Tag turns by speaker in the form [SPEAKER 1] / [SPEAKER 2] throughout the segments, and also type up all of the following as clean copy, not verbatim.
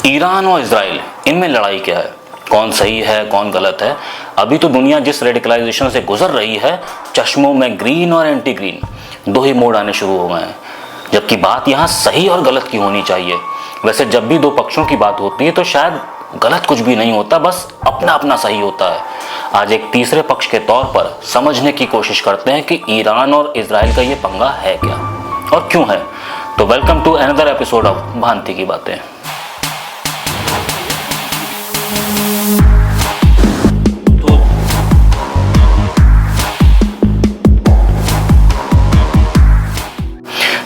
[SPEAKER 1] Iran और Israel, इनमें लड़ाई क्या है? कौन सही है, कौन गलत है? अभी तो दुनिया जिस रेडिकलाइजेशन से गुजर रही है, चश्मों में ग्रीन और एंटी ग्रीन दो ही मोड़ आने शुरू हो गए हैं। जबकि बात यहाँ सही और गलत की होनी चाहिए। वैसे जब भी दो पक्षों की बात होती है तो शायद गलत कुछ भी नहीं होता, बस अपना अपना सही होता है। आज एक तीसरे पक्ष के तौर पर समझने की कोशिश करते हैं कि ईरान और इजराइल का ये पंगा है क्या और क्यों है। तो welcome to another episode of भांति की बातें।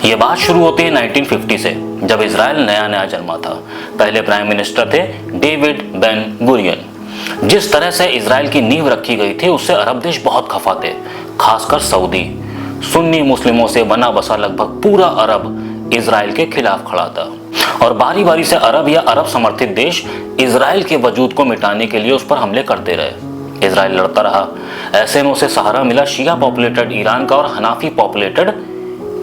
[SPEAKER 1] ये बात शुरू होती है 1950 से, जब इजराइल नया नया जन्मा था। पहले प्राइम मिनिस्टर थे डेविड बेन गुरियन। जिस तरह से इजराइल की नींव रखी गई थी उससे अरब देश बहुत खफा थे, खासकर सऊदी। सुन्नी मुस्लिमों से बना बसा लगभग पूरा अरब इजराइल के खिलाफ खड़ा था और बारी बारी से अरब या अरब समर्थित देश इजराइल के वजूद को मिटाने के लिए उस पर हमले करते रहे। इजराइल लड़ता रहा। ऐसे में उसे सहारा मिला शिया पॉपुलेटेड ईरान का और हनाफी पॉपुलेटेड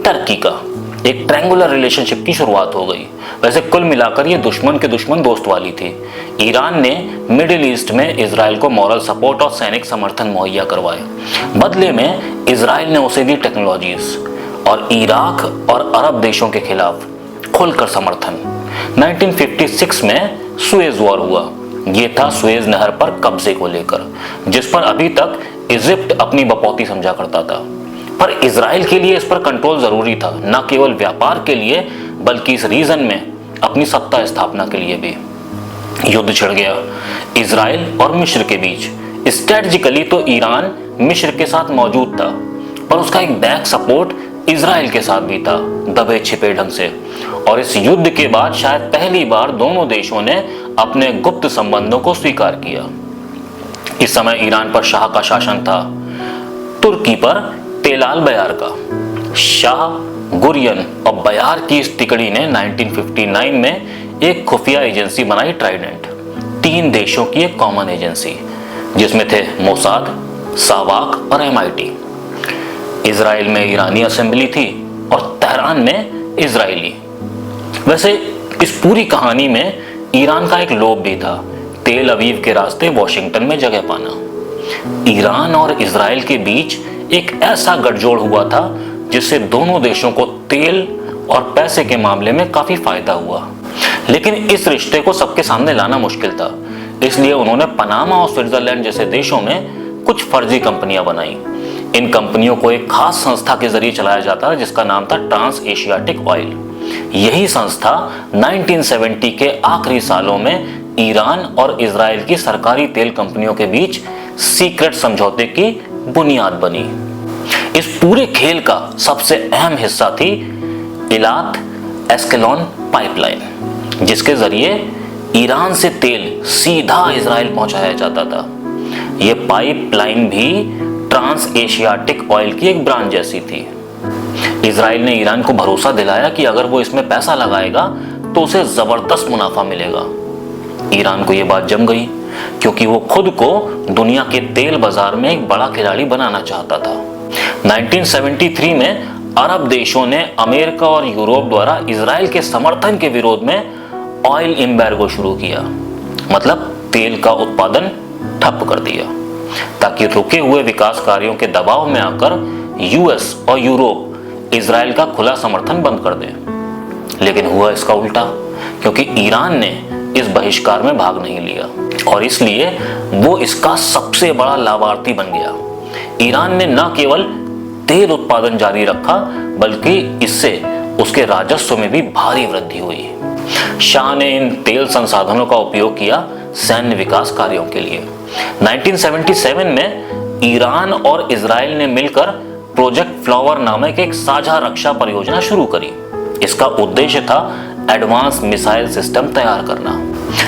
[SPEAKER 1] टर्की का। एक ट्रायंगुलर रिलेशनशिप की शुरुआत हो गई। वैसे कुल मिलाकर ये दुश्मन के दुश्मन दोस्त वाली थी। ईरान ने मिडिल ईस्ट में इजराइल को मॉरल सपोर्ट और सैनिक समर्थन मुहैया करवाए। बदले में इजराइल ने उसे दी टेक्नोलॉजीज और इराक और अरब देशों के खिलाफ खुलकर समर्थन। 1956 में सुएज वॉर हुआ। ये था सुएज नहर पर कब्जे को लेकर, जिस पर अभी तक इजिप्ट अपनी बपौती समझा करता था। पर इजराइल के लिए इस पर कंट्रोल जरूरी था, न केवल व्यापार के लिए बल्कि इस रीजन में अपनी सत्ता स्थापना के लिए भी। युद्ध छिड़ गया इजराइल और मिस्र के बीच। स्ट्रेटजिकली तो ईरान मिस्र के साथ मौजूद था, पर उसका एक बैक सपोर्ट इजराइल के साथ भी था, दबे छिपे ढंग से। और इस युद्ध के बाद शायद पहली बार दोनों देशों ने अपने गुप्त संबंधों को स्वीकार किया। इस समय ईरान पर शाह का शासन था, तुर्की पर तेलाल बयार का। शाह, गुरियन और बयार की इस तिकड़ी ने 1959 में एक खुफिया एजेंसी बनाई, ट्राइडेंट। 3 देशों की एक कॉमन एजेंसी, जिसमें थे मोसाद, सावाक और MIT। इजराइल में ईरानी असेंबली थी और तेहरान में इजरायली। वैसे इस पूरी कहानी में ईरान का एक लोभ भी था, तेल अवीव के रास्ते वॉशिंगटन में जगह पाना। ईरान और इजराइल के बीच एक ऐसा गठजोड़ हुआ था जिससे दोनों देशों को तेल और पैसे के मामले में काफी फायदा हुआ। लेकिन इस रिश्ते को सबके सामने लाना मुश्किल था, इसलिए उन्होंने पनामा और स्विट्जरलैंड जैसे देशों में कुछ फर्जी कंपनियां बनाई। इन कंपनियों को एक खास संस्था के जरिए चलाया जाता जिसका नाम था ट्रांस एशियाटिक ऑयल। यही संस्था 1970 के आखिरी सालों में ईरान और इजराइल की सरकारी तेल कंपनियों के बीच सीक्रेट समझौते की बुनियाद बनी। इस पूरे खेल का सबसे अहम हिस्सा थी इलात एस्केलॉन पाइपलाइन, जिसके जरिए ईरान से तेल सीधा इजराइल पहुंचाया जाता था। यह पाइपलाइन भी ट्रांस एशियाटिक ऑयल की एक ब्रांच जैसी थी। इजराइल ने ईरान को भरोसा दिलाया कि अगर वो इसमें पैसा लगाएगा तो उसे जबरदस्त मुनाफा मिलेगा। ईरान को यह बात जम गई, क्योंकि वो खुद को दुनिया के तेल बाजार में एक बड़ा खिलाड़ी बनाना चाहता था। 1973 में अरब देशों ने अमेरिका और यूरोप द्वारा इजराइल के समर्थन के विरोध में ऑयल एम्बार्गो शुरू किया, मतलब तेल का उत्पादन ठप कर दिया, ताकि रुके हुए विकास कार्यों के दबाव में आकर यूएस और यूरोप इजराइल का खुला समर्थन बंद कर दें। लेकिन हुआ इसका उल्टा, क्योंकि ईरान ने इस बहिष्कार में भाग नहीं लिया और इसलिए वो इसका सबसे बड़ा लाभार्थी बन गया। ईरान ने न केवल तेल उत्पादन जारी रखा, बल्कि इससे उसके राजस्व में भी भारी वृद्धि हुई। शाह ने इन तेल संसाधनों का उपयोग किया सैन्य विकास कार्यों के लिए। 1977 में ईरान और इजराइल ने मिलकर प्रोजेक्ट फ्लावर नामक एक साझा रक्षा परियोजना शुरू करी। इसका उद्देश्य था एडवांस मिसाइल सिस्टम तैयार करना।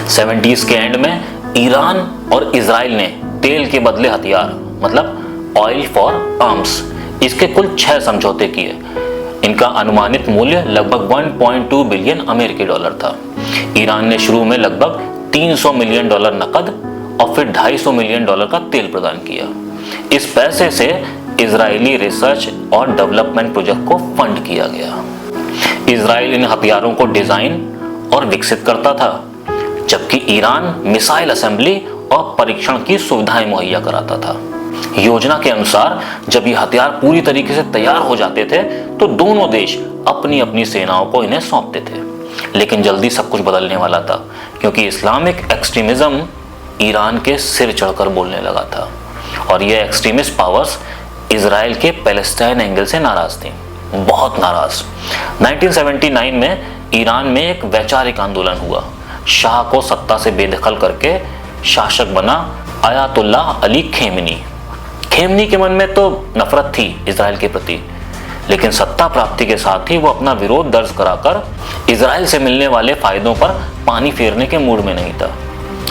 [SPEAKER 1] 70s के एंड में ईरान और इजराइल ने तेल के बदले हथियार, मतलब ऑयल फॉर आर्म्स, इसके कुल 6 समझौते किए। इनका अनुमानित मूल्य लगभग 1.2 बिलियन अमेरिकी डॉलर था। ईरान ने शुरू में लगभग 300 मिलियन डॉलर नकद और फिर 250 मिलियन डॉलर का तेल प्रदान किया। इस पैसे से इजरायली रिसर्च और डेवलपमेंट प्रोजेक्ट को फंड किया गया। इजराइल इन हथियारों को डिजाइन और विकसित करता था जबकि ईरान मिसाइल असेंबली और परीक्षण की सुविधाएं मुहैया कराता था। योजना के अनुसार जब ये हथियार पूरी तरीके से तैयार हो जाते थे तो दोनों देश अपनी अपनी सेनाओं को इन्हें सौंपते थे। लेकिन जल्दी सब कुछ बदलने वाला था, क्योंकि इस्लामिक एक्सट्रीमिज्म ईरान के सिर चढ़कर बोलने लगा था और ये एक्सट्रीमिस्ट पावर्स इजराइल के पैलेस्टाइन एंगल से नाराज थी, बहुत नाराज। 1979 में ईरान में एक वैचारिक आंदोलन हुआ। शाह को सत्ता से बेदखल करके शासक बना आयतुल्लाह अली खेमनी। खेमनी के मन में तो नफरत थी इजराइल के प्रति, लेकिन सत्ता प्राप्ति के साथ ही वो अपना विरोध दर्ज कराकर इजराइल से मिलने वाले फायदों पर पानी फेरने के मूड में नहीं था।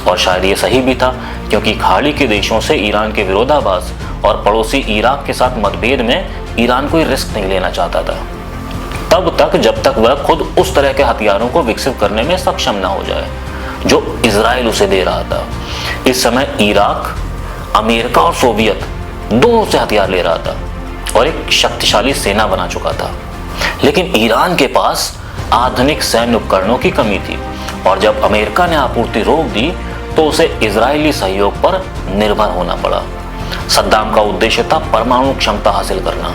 [SPEAKER 1] और शायद ये सही भी था, क्योंकि खाड़ी के देशों से ईरान के विरोधाभास और पड़ोसी इराक के साथ मतभेद में ईरान कोई रिस्क नहीं लेना चाहता था, तब तक जब तक वह खुद उस तरह के हथियारों को विकसित करने में सक्षम ना हो जाए जो इजराइल उसे दे रहा था। इस समय इराक अमेरिका और सोवियत दोनों से हथियार ले रहा था और एक शक्तिशाली सेना बना चुका था, लेकिन ईरान के पास आधुनिक सैन्य उपकरणों की कमी थी और जब अमेरिका ने आपूर्ति रोक दी तो उसे इजरायली सहयोग पर निर्भर होना पड़ा। सद्दाम का उद्देश्य था परमाणु क्षमता हासिल करना,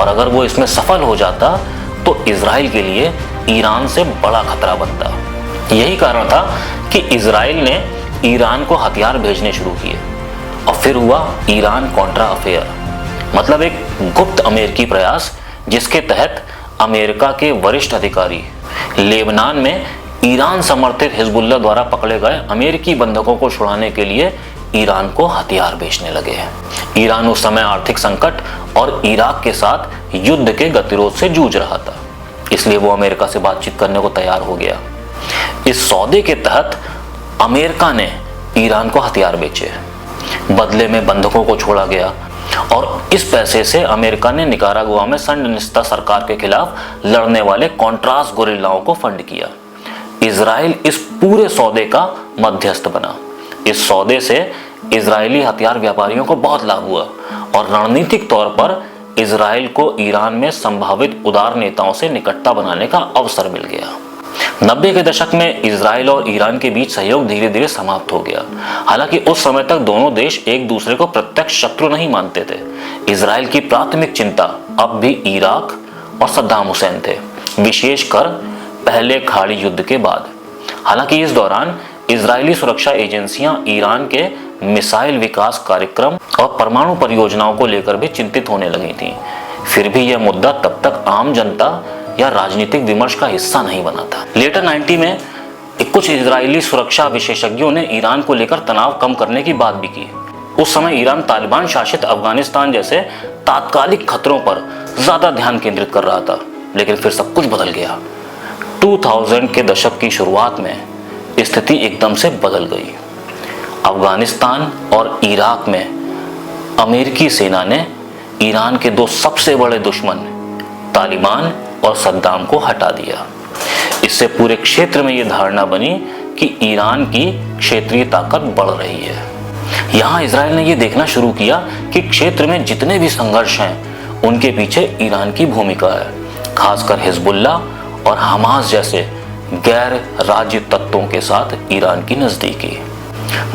[SPEAKER 1] और अगर वो इसमें सफल हो जाता तो इजराइल के लिए ईरान से बड़ा खतरा बनता। यही कारण था कि इजराइल ने ईरान को हथियार भेजने शुरू किए और फिर हुआ ईरान कॉन्ट्रा अफेयर, मतलब एक गुप्त अमेरिकी प्रयास जिसके तहत अमेरिका के वरिष्ठ अधिकारी लेबनान में ईरान समर्थित हिजबुल्लाह द्वारा पकड़े गए अमेरिकी बंधकों को छुड़ाने के लिए ईरान को हथियार बेचने लगे। ईरान उस समय आर्थिक संकट और इराक के साथ युद्ध के गतिरोध से जूझ रहा था, इसलिए वो अमेरिका से बातचीत करने को तैयार हो गया। इस सौदे के तहत अमेरिका ने ईरान को हथियार बेचे, बदले में बंधकों को छोड़ा गया और इस पैसे से अमेरिका ने निकारागुआ में संडिनिस्ता सरकार के खिलाफ लड़ने वाले कॉन्ट्रास गोरिल्लाओं को फंड किया। इजराइल इस पूरे सौदे का मध्यस्थ बना। इस सौदे से इजरायली हथियार व्यापारियों को बहुत लाभ हुआ और रणनीतिक तौर पर इजराइल को ईरान में संभावित उदार नेताओं से निकटता बनाने का अवसर मिल गया। 90 के दशक में इजराइल और ईरान के बीच सहयोग धीरे धीरे समाप्त हो गया। हालांकि उस समय तक दोनों देश एक दूसरे को प्रत्यक्ष शत्रु नहीं मानते थे। इजराइल की प्राथमिक चिंता अब भी इराक और सद्दाम हुसैन थे, विशेषकर पहले खाड़ी युद्ध के बाद। हालांकि इस दौरान इजरायली सुरक्षा एजेंसियां ईरान के मिसाइल विकास कार्यक्रम और परमाणु परियोजनाओं को लेकर भी चिंतित होने लगी थीं। फिर भी यह मुद्दा तब तक आम जनता या राजनीतिक विमर्श का हिस्सा नहीं बना था। लेटर 90 में कुछ इजरायली सुरक्षा विशेषज्ञों ने ईरान को लेकर तनाव कम करने की बात भी की। उस समय ईरान तालिबान शासित अफगानिस्तान जैसे तात्कालिक खतरों पर ज्यादा ध्यान केंद्रित कर रहा था, लेकिन फिर सब कुछ बदल गया। 2000 के दशक की शुरुआत में स्थिति एकदम से बदल गई। अफगानिस्तान और इराक में अमेरिकी सेना ने ईरान के दो सबसे बड़े दुश्मन तालिबान और सद्दाम को हटा दिया। इससे पूरे क्षेत्र में यह धारणा बनी कि ईरान की क्षेत्रीय ताकत बढ़ रही है। यहाँ इजराइल ने यह देखना शुरू किया कि क्षेत्र में जितने भी संघर्ष हैं उनके पीछे ईरान की भूमिका है, खासकर हिजबुल्लाह और हमास जैसे गैर राज्य तत्वों के साथ ईरान की नजदीकी।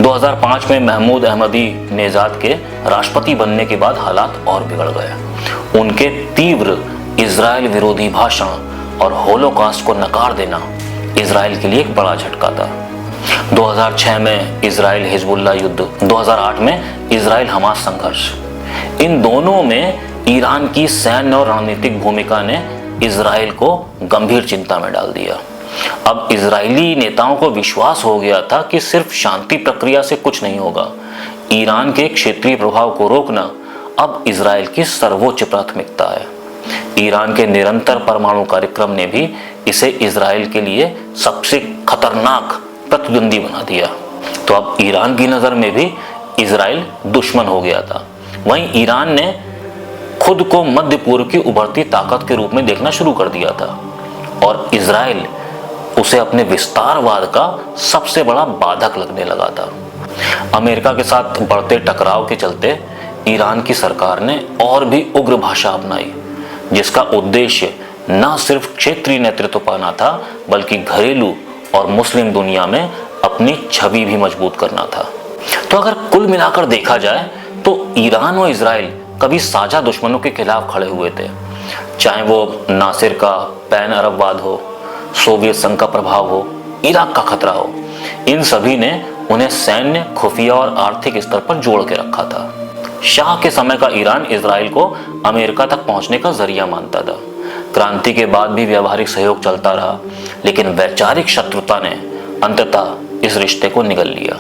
[SPEAKER 1] 2005 में महमूद अहमदी नेजाद के राष्ट्रपति बनने के बाद हालात और बिगड़ गए। उनके तीव्र इजराइल विरोधी भाषण और होलोकॉस्ट को नकार देना इजराइल के लिए एक बड़ा झटका था। 2006 में इजराइल हिजबुल्लाह युद्ध, 2008 में इजराइल हमास संघर्ष, इन दोनों में ईरान की सैन्य और रणनीतिक भूमिका ने इजराइल को गंभीर चिंता में डाल दिया। अब इजरायली नेताओं को विश्वास हो गया था कि सिर्फ शांति प्रक्रिया से कुछ नहीं होगा। ईरान के क्षेत्रीय प्रभाव को रोकना अब इजराइल की सर्वोच्च प्राथमिकता है। ईरान के निरंतर परमाणु कार्यक्रम ने भी इसे इजराइल के लिए सबसे खतरनाक प्रतिद्वंदी बना दिया। तो अब ईरान की नजर में भी इजराइल दुश्मन हो गया था। वहीं ईरान ने खुद को मध्य पूर्व की उभरती ताकत के रूप में देखना शुरू कर दिया था और इजराइल उसे अपने विस्तारवाद का सबसे बड़ा बाधक लगने लगा था। अमेरिका के साथ बढ़ते टकराव के चलते ईरान की सरकार ने और भी उग्र भाषा अपनाई, जिसका उद्देश्य न सिर्फ क्षेत्रीय नेतृत्व पाना था, बल्कि घरेलू और मुस्लिम दुनिया में अपनी छवि भी मजबूत करना था। तो अगर कुल मिलाकर देखा जाए तो ईरान और इजराइल कभी साझा दुश्मनों के खिलाफ खड़े हुए थे, चाहे वो नासिर का पैन अरबवाद हो, सोवियत संघ का प्रभाव हो, इराक का खतरा हो। इन सभी ने उन्हें सैन्य, खुफिया और आर्थिक स्तर पर जोड़ के रखा था। शाह के समय का ईरान इजराइल को अमेरिका तक पहुंचने का जरिया मानता था। क्रांति के बाद भी व्यावहारिक सहयोग चलता रहा, लेकिन वैचारिक शत्रुता ने अंततः इस रिश्ते को निगल लिया।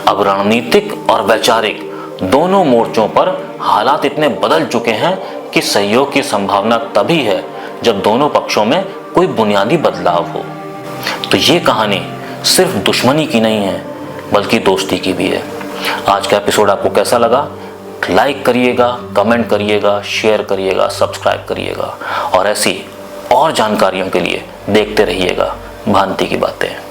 [SPEAKER 1] अब रणनीतिक और वैचारिक दोनों मोर्चों पर हालात इतने बदल चुके हैं कि सहयोग की संभावना तभी है जब दोनों पक्षों में कोई बुनियादी बदलाव हो। तो ये कहानी सिर्फ दुश्मनी की नहीं है, बल्कि दोस्ती की भी है। आज का एपिसोड आपको कैसा लगा? लाइक करिएगा, कमेंट करिएगा, शेयर करिएगा, सब्सक्राइब करिएगा और ऐसी और जानकारियों के लिए देखते रहिएगा भांति की बातें।